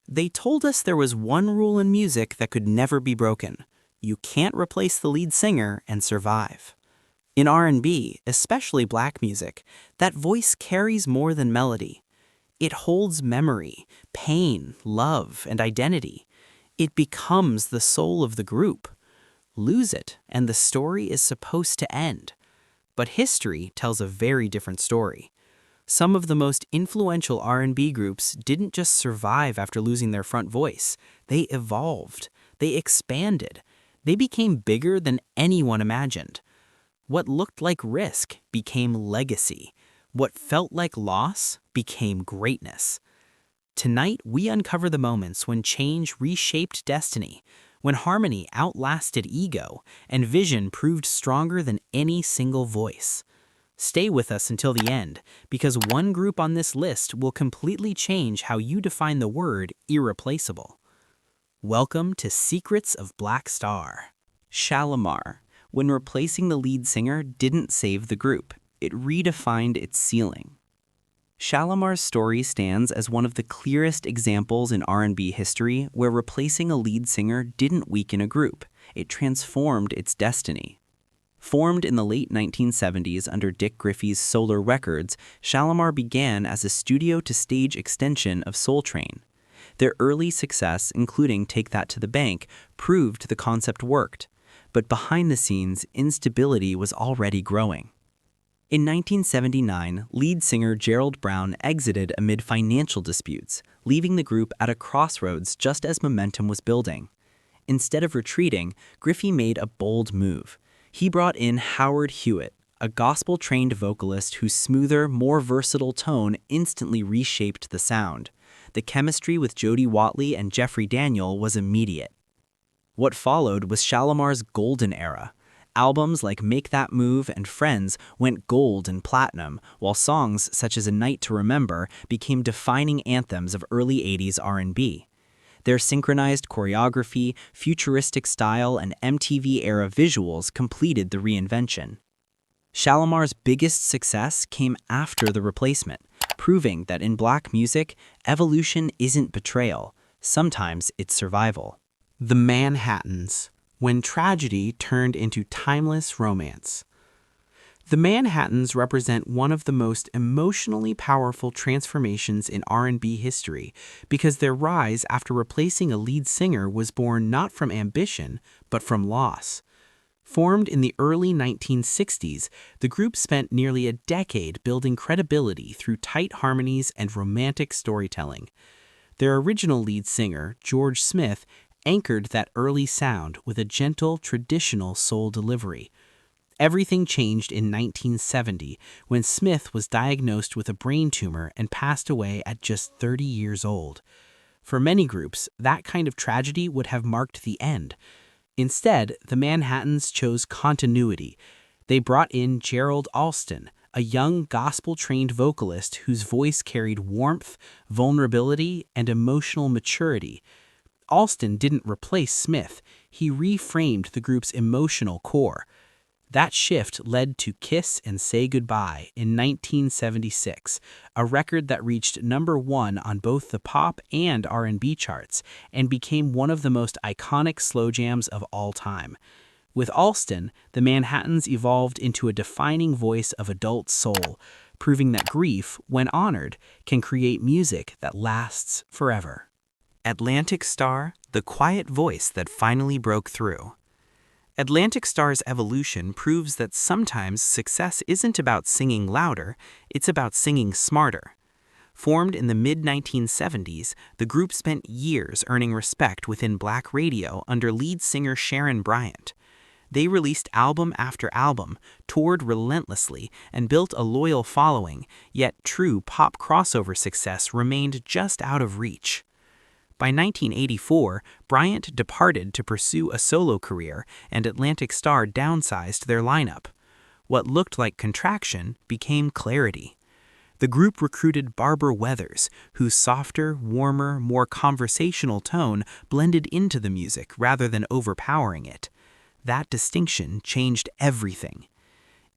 They told us there was one rule in music that could never be broken. You can't replace the lead singer and survive. In R&B, especially black music, that voice carries more than melody. It holds memory, pain, love, and identity. It becomes the soul of the group. Lose it, and the story is supposed to end. But history tells a very different story. Some of the most influential R&B groups didn't just survive after losing their front voice. They evolved. They expanded. They became bigger than anyone imagined. What looked like risk became legacy. What felt like loss became greatness. Tonight, we uncover the moments when change reshaped destiny, when harmony outlasted ego, and vision proved stronger than any single voice. Stay with us until the end, because one group on this list will completely change how you define the word irreplaceable. Welcome to Secrets of Black Starr. Shalamar, when replacing the lead singer, didn't save the group. It redefined its ceiling. Shalamar's story stands as one of the clearest examples in R&B history where replacing a lead singer didn't weaken a group. It transformed its destiny. Formed in the late 1970s under Dick Griffey's Solar Records, Shalamar began as a studio-to-stage extension of Soul Train. Their early success, including Take That to the Bank, proved the concept worked. But behind the scenes, instability was already growing. In 1979, lead singer Gerald Brown exited amid financial disputes, leaving the group at a crossroads just as momentum was building. Instead of retreating, Griffey made a bold move. He brought in Howard Hewitt, a gospel-trained vocalist whose smoother, more versatile tone instantly reshaped the sound. The chemistry with Jody Watley and Jeffrey Daniel was immediate. What followed was Shalamar's golden era. Albums like Make That Move and Friends went gold and platinum, while songs such as A Night to Remember became defining anthems of early 80s R&B. Their synchronized choreography, futuristic style, and MTV-era visuals completed the reinvention. Shalamar's biggest success came after the replacement, proving that in black music, evolution isn't betrayal. Sometimes it's survival. The Manhattans, when tragedy turned into timeless romance. The Manhattans represent one of the most emotionally powerful transformations in R&B history because their rise after replacing a lead singer was born not from ambition, but from loss. Formed in the early 1960s, the group spent nearly a decade building credibility through tight harmonies and romantic storytelling. Their original lead singer, George Smith, anchored that early sound with a gentle, traditional soul delivery. Everything changed in 1970 when Smith was diagnosed with a brain tumor and passed away at just 30 years old. For many groups, that kind of tragedy would have marked the end. Instead, the Manhattans chose continuity. They brought in Gerald Alston, a young gospel-trained vocalist whose voice carried warmth, vulnerability, and emotional maturity. Alston didn't replace Smith, he reframed the group's emotional core. That shift led to Kiss and Say Goodbye in 1976, a record that reached #1 on both the pop and R&B charts and became one of the most iconic slow jams of all time. With Alston, the Manhattans evolved into a defining voice of adult soul, proving that grief, when honored, can create music that lasts forever. Atlantic Starr, the quiet voice that finally broke through. Atlantic Starr's evolution proves that sometimes success isn't about singing louder, it's about singing smarter. Formed in the mid-1970s, the group spent years earning respect within black radio under lead singer Sharon Bryant. They released album after album, toured relentlessly, and built a loyal following, yet true pop crossover success remained just out of reach. By 1984, Bryant departed to pursue a solo career, and Atlantic Starr downsized their lineup. What looked like contraction became clarity. The group recruited Barbara Weathers, whose softer, warmer, more conversational tone blended into the music rather than overpowering it. That distinction changed everything.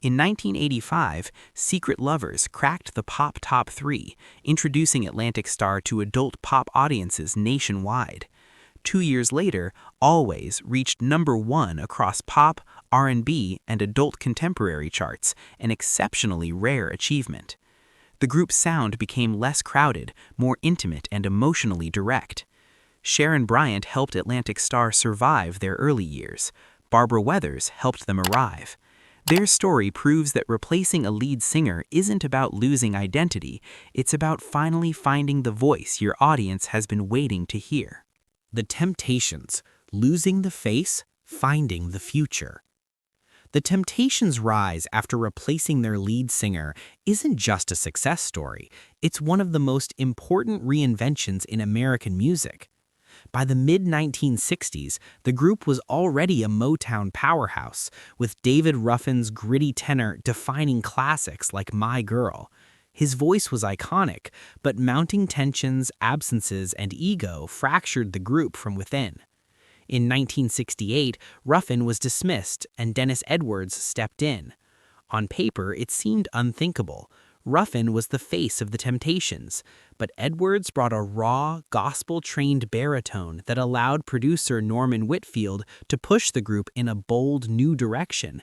In 1985, Secret Lovers cracked the pop top 3, introducing Atlantic Starr to adult pop audiences nationwide. 2 years later, Always reached #1 across pop, R&B, and adult contemporary charts, an exceptionally rare achievement. The group's sound became less crowded, more intimate, and emotionally direct. Sharon Bryant helped Atlantic Starr survive their early years. Barbara Weathers helped them arrive. Their story proves that replacing a lead singer isn't about losing identity, it's about finally finding the voice your audience has been waiting to hear. The Temptations, losing the face, finding the future. The Temptations' rise after replacing their lead singer isn't just a success story, it's one of the most important reinventions in American music. By the mid-1960s, the group was already a Motown powerhouse, with David Ruffin's gritty tenor defining classics like My Girl. His voice was iconic, but mounting tensions, absences, and ego fractured the group from within. In 1968, Ruffin was dismissed and Dennis Edwards stepped in. On paper, it seemed unthinkable. Ruffin was the face of the Temptations, but Edwards brought a raw, gospel-trained baritone that allowed producer Norman Whitfield to push the group in a bold new direction.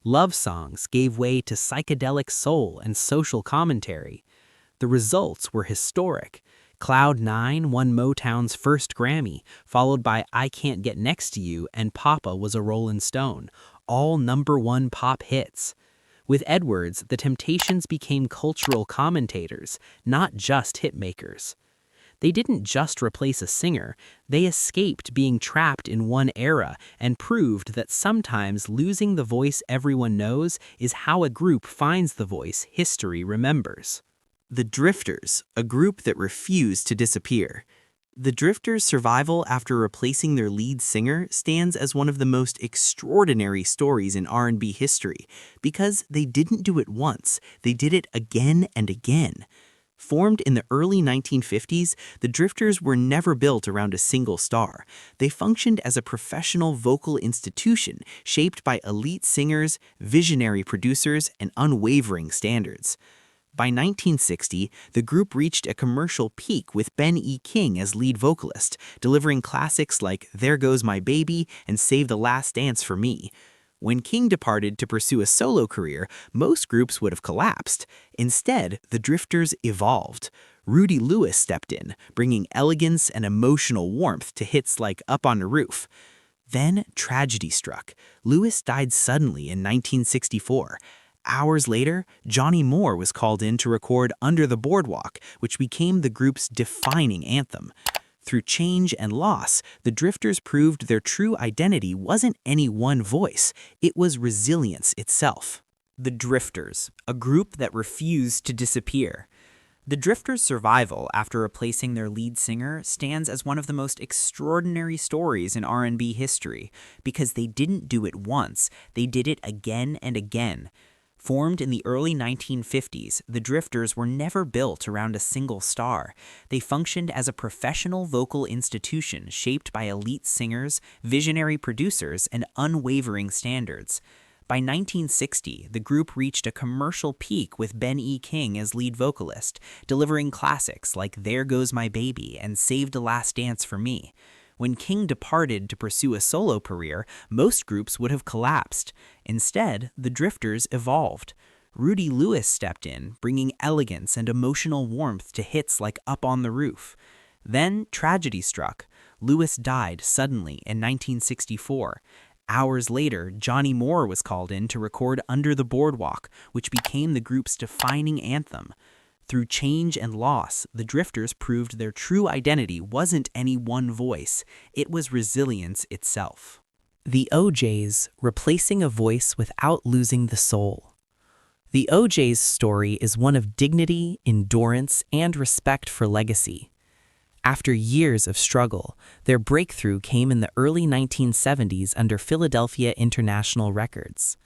Love songs gave way to psychedelic soul and social commentary. The results were historic. Cloud 9 won Motown's first Grammy, followed by I Can't Get Next to You and Papa Was a Rollin' Stone, all #1 pop hits. With Edwards, the Temptations became cultural commentators, not just hitmakers. They didn't just replace a singer, they escaped being trapped in one era and proved that sometimes losing the voice everyone knows is how a group finds the voice history remembers. The Drifters, a group that refused to disappear. The Drifters' survival after replacing their lead singer stands as one of the most extraordinary stories in R&B history because they didn't do it once, they did it again and again. Formed in the early 1950s, the Drifters were never built around a single star. They functioned as a professional vocal institution shaped by elite singers, visionary producers, and unwavering standards. By 1960, the group reached a commercial peak with Ben E. King as lead vocalist, delivering classics like There Goes My Baby and Save the Last Dance for Me. When King departed to pursue a solo career, most groups would have collapsed. Instead, the Drifters evolved. Rudy Lewis stepped in, bringing elegance and emotional warmth to hits like Up on the Roof. Then tragedy struck. Lewis died suddenly in 1964. Hours later, Johnny Moore was called in to record Under the Boardwalk, which became the group's defining anthem. Through change and loss, the Drifters proved their true identity wasn't any one voice, it was resilience itself. The Drifters, a group that refused to disappear. The Drifters' survival after replacing their lead singer stands as one of the most extraordinary stories in R&B history because they didn't do it once, they did it again and again. Formed in the early 1950s, the Drifters were never built around a single star. They functioned as a professional vocal institution shaped by elite singers, visionary producers, and unwavering standards. By 1960, the group reached a commercial peak with Ben E. King as lead vocalist, delivering classics like There Goes My Baby and Save the Last Dance for Me. When King departed to pursue a solo career, most groups would have collapsed. Instead, the Drifters evolved. Rudy Lewis stepped in, bringing elegance and emotional warmth to hits like Up on the Roof. Then tragedy struck. Lewis died suddenly in 1964. Hours later, Johnny Moore was called in to record Under the Boardwalk, which became the group's defining anthem. Through change and loss, the Drifters proved their true identity wasn't any one voice, it was resilience itself. The OJs, replacing a voice without losing the soul. The OJs' story is one of dignity, endurance, and respect for legacy. After years of struggle, their breakthrough came in the early 1970s under Philadelphia International Records.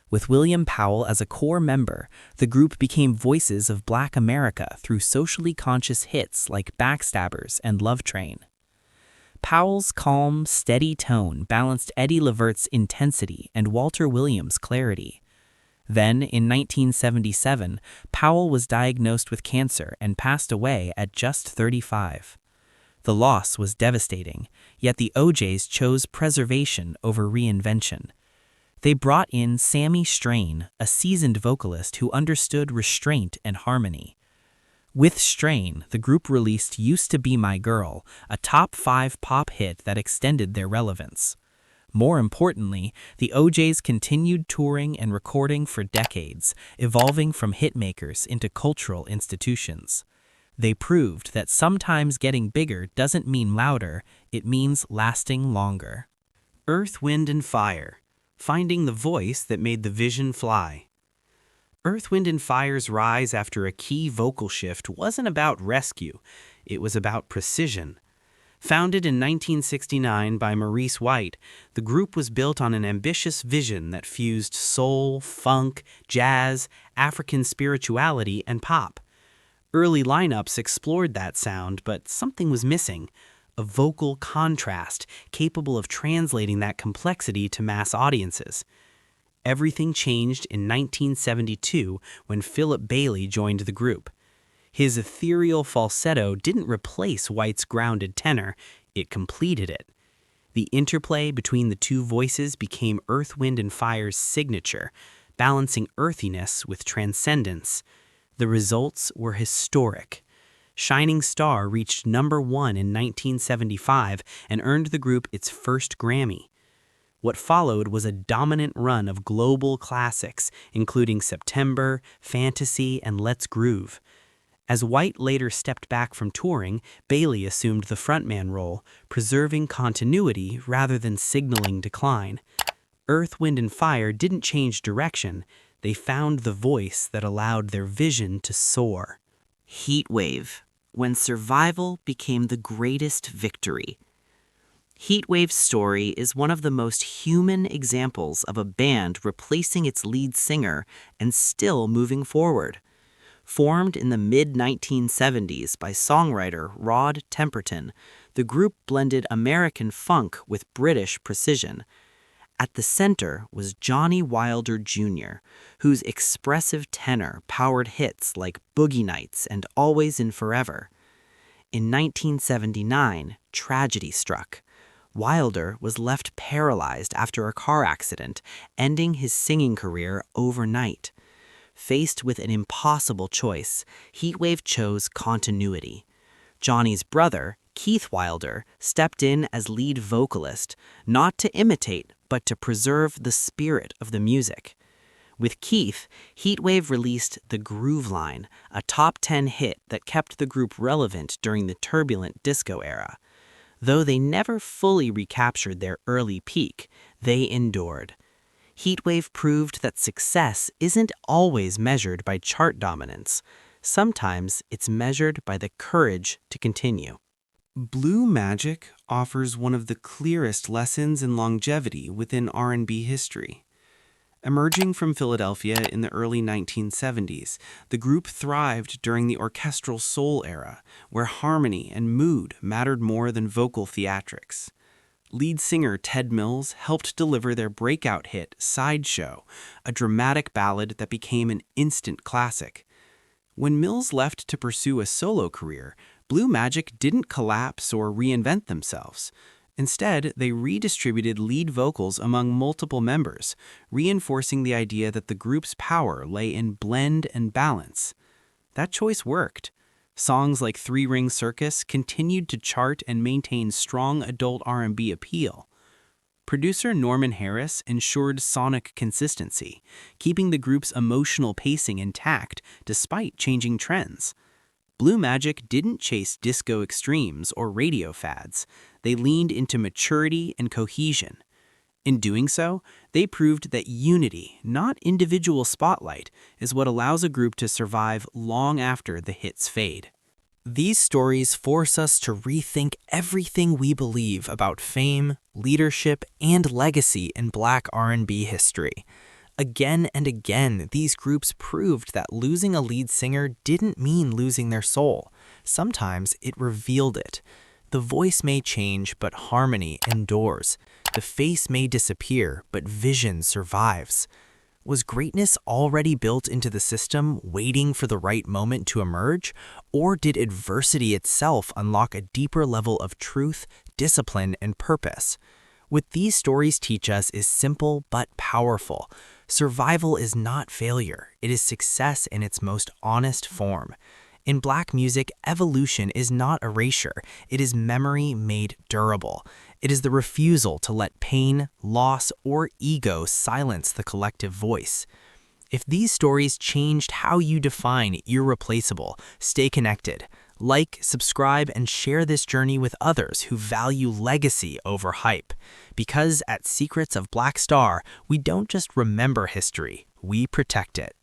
With William Powell as a core member, the group became voices of Black America through socially conscious hits like Backstabbers and Love Train. Powell's calm, steady tone balanced Eddie Levert's intensity and Walter Williams' clarity. Then, in 1977, Powell was diagnosed with cancer and passed away at just 35. The loss was devastating, yet the OJs chose preservation over reinvention. They brought in Sammy Strain, a seasoned vocalist who understood restraint and harmony. With Strain, the group released Used to Be My Girl, a top 5 pop hit that extended their relevance. More importantly, the OJs continued touring and recording for decades, evolving from hitmakers into cultural institutions. They proved that sometimes getting bigger doesn't mean louder, it means lasting longer. Earth, Wind, and Fire, finding the voice that made the vision fly. Earth, Wind, and Fire's rise after a key vocal shift wasn't about rescue, it was about precision. Founded in 1969 by Maurice White, the group was built on an ambitious vision that fused soul, funk, jazz, African spirituality, and pop. Early lineups explored that sound, but something was missing: a vocal contrast capable of translating that complexity to mass audiences. Everything changed in 1972 when Philip Bailey joined the group. His ethereal falsetto didn't replace White's grounded tenor, it completed it. The interplay between the two voices became Earth, Wind, and Fire's signature, balancing earthiness with transcendence. The results were historic. Shining Star reached #1 in 1975 and earned the group its first Grammy. What followed was a dominant run of global classics, including September, Fantasy, and Let's Groove. As White later stepped back from touring, Bailey assumed the frontman role, preserving continuity rather than signaling decline. Earth, Wind, and Fire didn't change direction, they found the voice that allowed their vision to soar. Heatwave, when survival became the greatest victory. Heatwave's story is one of the most human examples of a band replacing its lead singer and still moving forward. Formed in the mid-1970s by songwriter Rod Temperton, the group blended American funk with British precision. At the center was Johnny Wilder Jr., whose expressive tenor powered hits like Boogie Nights and Always and Forever. In 1979, tragedy struck. Wilder was left paralyzed after a car accident, ending his singing career overnight. Faced with an impossible choice, Heatwave chose continuity. Johnny's brother, Keith Wilder, stepped in as lead vocalist, not to imitate, but to preserve the spirit of the music. With Keith, Heatwave released The Groove Line, a top 10 hit that kept the group relevant during the turbulent disco era. Though they never fully recaptured their early peak, they endured. Heatwave proved that success isn't always measured by chart dominance. Sometimes it's measured by the courage to continue. Blue Magic offers one of the clearest lessons in longevity within R&B history. Emerging from Philadelphia in the early 1970s, the group thrived during the orchestral soul era, where harmony and mood mattered more than vocal theatrics. Lead singer Ted Mills helped deliver their breakout hit, Sideshow, a dramatic ballad that became an instant classic. When Mills left to pursue a solo career, Blue Magic didn't collapse or reinvent themselves. Instead, they redistributed lead vocals among multiple members, reinforcing the idea that the group's power lay in blend and balance. That choice worked. Songs like Three Ring Circus continued to chart and maintain strong adult R&B appeal. Producer Norman Harris ensured sonic consistency, keeping the group's emotional pacing intact despite changing trends. Blue Magic didn't chase disco extremes or radio fads. They leaned into maturity and cohesion. In doing so, they proved that unity, not individual spotlight, is what allows a group to survive long after the hits fade. These stories force us to rethink everything we believe about fame, leadership, and legacy in Black R&B history. Again and again, these groups proved that losing a lead singer didn't mean losing their soul. Sometimes it revealed it. The voice may change, but harmony endures. The face may disappear, but vision survives. Was greatness already built into the system, waiting for the right moment to emerge? Or did adversity itself unlock a deeper level of truth, discipline, and purpose? What these stories teach us is simple but powerful. Survival is not failure, it is success in its most honest form. In Black music, evolution is not erasure, it is memory made durable. It is the refusal to let pain, loss, or ego silence the collective voice. If these stories changed how you define irreplaceable, stay connected. Like, subscribe, and share this journey with others who value legacy over hype. Because at Secrets of Black Starr, we don't just remember history, we protect it.